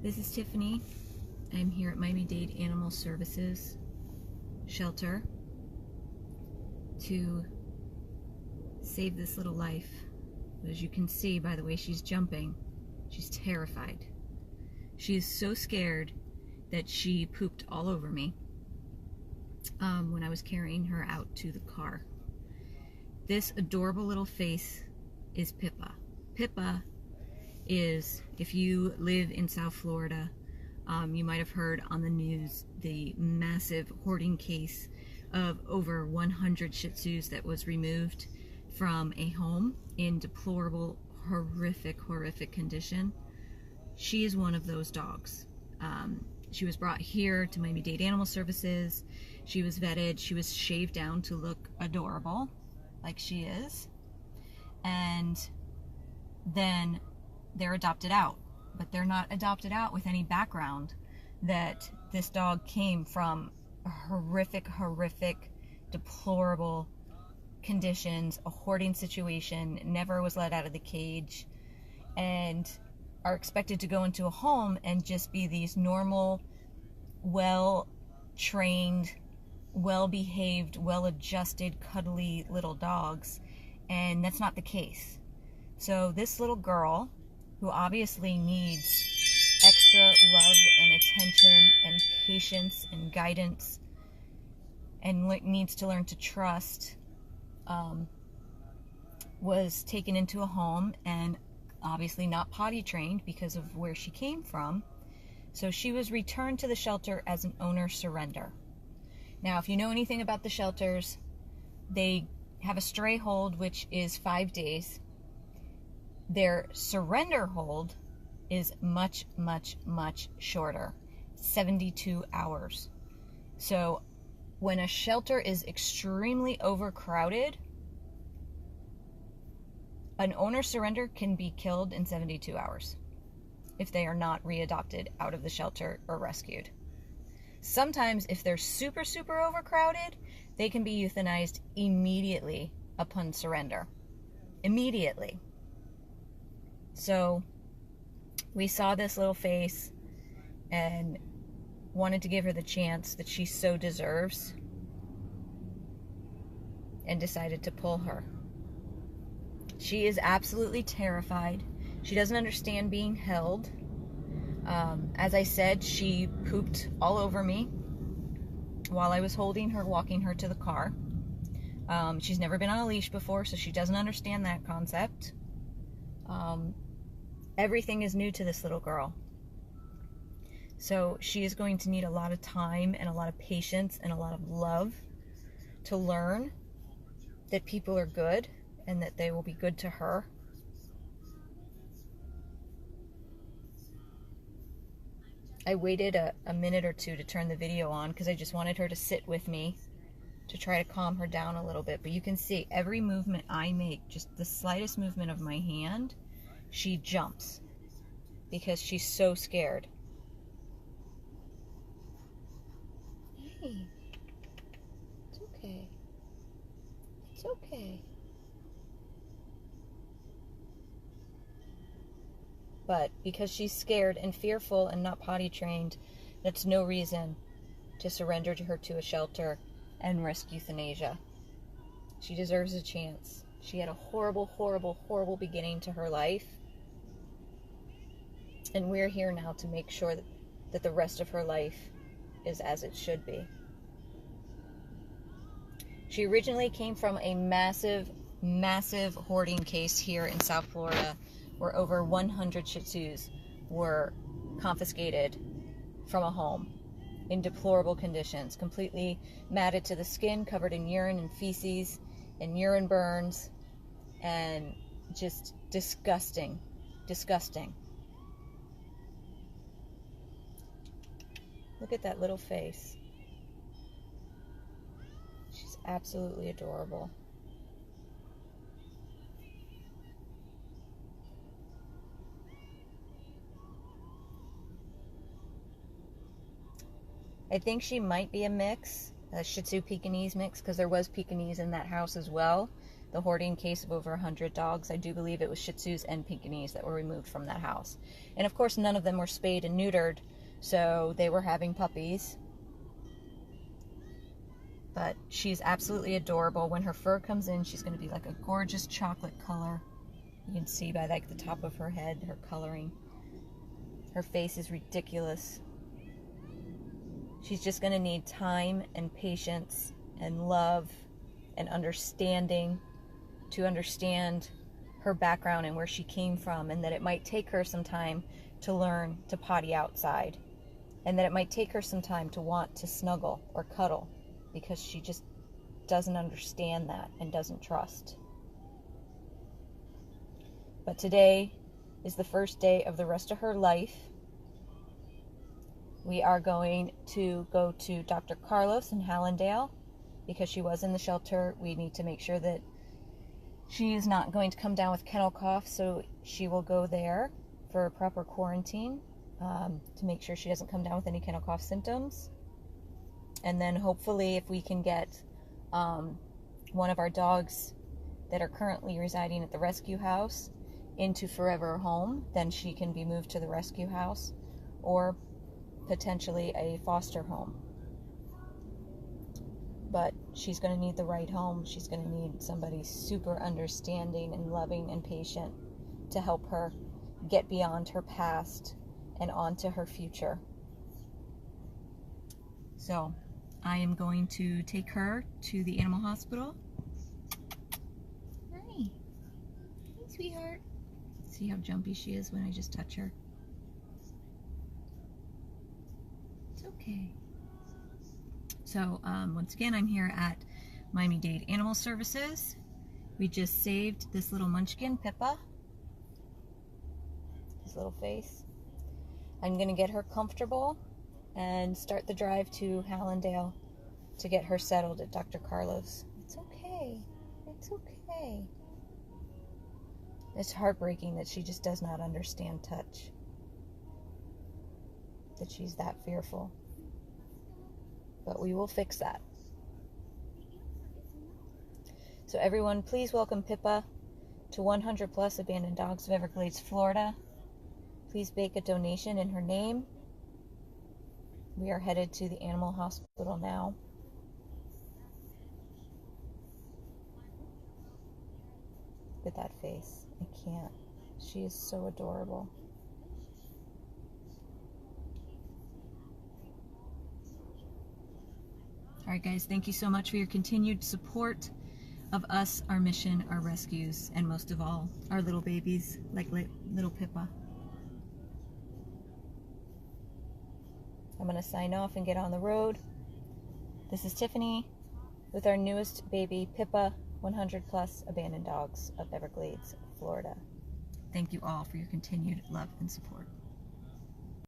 This is Tiffany. I'm here at Miami Dade Animal Services shelter to save this little life. As you can see by the way she's jumping, she's terrified. She is so scared that she pooped all over me when I was carrying her out to the car. This adorable little face is Pipa. Pipa is, if you live in South Florida, you might have heard on the news the massive hoarding case of over 100 Shih Tzus that was removed from a home in deplorable, horrific condition. She is one of those dogs. She was brought here to Miami Dade Animal Services. She was vetted. She was shaved down to look adorable, like she is. And then they're adopted out. But they're not adopted out with any background that this dog came from horrific, deplorable conditions, a hoarding situation, never was let out of the cage, and are expected to go into a home and just be these normal, well-trained, well-behaved, well-adjusted, cuddly little dogs. And that's not the case. So this little girl, who obviously needs extra love and attention and patience and guidance and needs to learn to trust, was taken into a home and obviously not potty trained because of where she came from. So she was returned to the shelter as an owner surrender. Now, if you know anything about the shelters, they have a stray hold, which is 5 days. Their surrender hold is much shorter, 72 hours. So when a shelter is extremely overcrowded, an owner surrender can be killed in 72 hours if they are not readopted out of the shelter or rescued. Sometimes if they're super overcrowded, they can be euthanized immediately upon surrender. Immediately. So we saw this little face and wanted to give her the chance that she so deserves, and decided to pull her. She is absolutely terrified. She doesn't understand being held. As I said, she pooped all over me while I was holding her, walking her to the car. She's never been on a leash before, so she doesn't understand that concept. Everything is new to this little girl. So she is going to need a lot of time and a lot of patience and a lot of love to learn that people are good and that they will be good to her. I waited a minute or two to turn the video on because I just wanted her to sit with me to try to calm her down a little bit. But you can see every movement I make, just the slightest movement of my hand, she jumps because she's so scared. Hey, it's okay. It's okay. But because she's scared and fearful and not potty trained, that's no reason to surrender her to a shelter and risk euthanasia. She deserves a chance. She had a horrible beginning to her life. And we're here now to make sure that the rest of her life is as it should be. She originally came from a massive hoarding case here in South Florida, where over 100 Shih Tzus were confiscated from a home in deplorable conditions, completely matted to the skin, covered in urine and feces and urine burns, and just disgusting. Look at that little face. She's absolutely adorable. I think she might be a mix, a Shih Tzu Pekingese mix, because there was Pekingese in that house as well. the hoarding case of over 100 dogs. I do believe it was Shih Tzus and Pekinese that were removed from that house. And of course, none of them were spayed and neutered, so they were having puppies. But she's absolutely adorable. When her fur comes in, she's going to be like a gorgeous chocolate color. You can see by like the top of her head, her coloring. Her face is ridiculous. She's just going to need time and patience and love and understanding to understand her background and where she came from, and that it might take her some time to learn to potty outside, and that it might take her some time to want to snuggle or cuddle, because she just doesn't understand that and doesn't trust. But today is the first day of the rest of her life. We are going to go to Dr. Carlos in Hallandale because she was in the shelter. We need to make sure that she is not going to come down with kennel cough, so she will go there for a proper quarantine to make sure she doesn't come down with any kennel cough symptoms. And then hopefully if we can get one of our dogs that are currently residing at the rescue house into forever home, then she can be moved to the rescue house or potentially a foster home. But she's going to need the right home. She's going to need somebody super understanding and loving and patient to help her get beyond her past and onto her future. So I am going to take her to the animal hospital. Hi. Hi, sweetheart. See how jumpy she is when I just touch her? It's okay. So once again, I'm here at Miami Dade Animal Services. We just saved this little munchkin, Pipa. His little face. I'm going to get her comfortable and start the drive to Hallandale to get her settled at Dr. Carlos. It's okay. It's okay. It's heartbreaking that she just does not understand touch. That she's that fearful. But we will fix that. So everyone, please welcome Pipa to 100 Plus Abandoned Dogs of Everglades, Florida. Please make a donation in her name. We are headed to the animal hospital now. Look at that face. I can't. She is so adorable. Alright guys, thank you so much for your continued support of us, our mission, our rescues, and most of all, our little babies like little Pipa. I'm going to sign off and get on the road. This is Tiffany with our newest baby, Pipa, 100 Plus Abandoned Dogs of Everglades, Florida. Thank you all for your continued love and support.